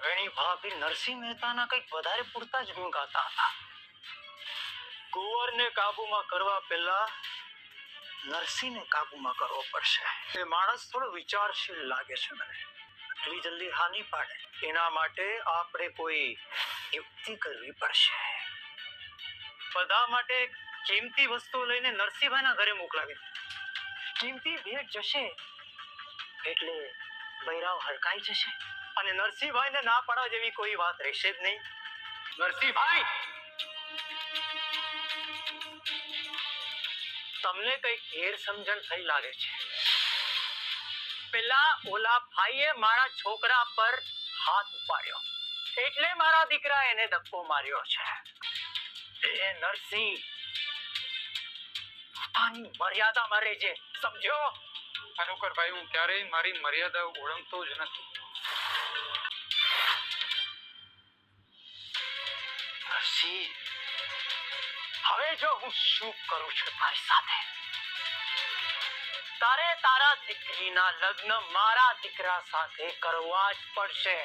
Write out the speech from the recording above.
વેણી ભાભી નરસિંહ મહેતાના કંઈક વધારે પૂરતા જ ગુણ ગાતા હતા. કુંવરને કાબુમાં કરવા પહેલા નરસિંહને કાબુમાં કરવો પડશે. એ માણસ થોડો વિચારશીલ લાગે છે મને. એટલી જલ્દી હા નહીં પાડે. એના માટે આપણે કોઈ યુક્તિ કરવી પડશે. બધા માટે કિંમતી વસ્તુ લઈને નરસિંહભાઈના ઘરે મોકલાવી. કિંમતી ભેટ જશે એટલે બૈરાવ હરકાઈ જશે અને નરસિંહભાઈને ના પાડવા જેવી કોઈ વાત રહેશે જ નહીં. નરસિંહભાઈ, તમને કઈક ગેરસમજણ થઈ લાગે છે. પેલા ઓલા ભાઈએ મારા છોકરા પર હાથ ઉપાડ્યો એટલે મારા દીકરા એને ધક્કો માર્યો છે. એ નરસિંહ પોતાની મર્યાદામાં રહેજે, સમજ્યો? અનુકરભાઈ, હું ક્યારેય મારી મર્યાદા ઓળંગતો જ નથી. નરસિંહ, હવે જો હું શું કરું છું તારી સાથે, તારે તારા દીકરીના લગ્ન મારા દીકરા સાથે કરવા જ પડશે.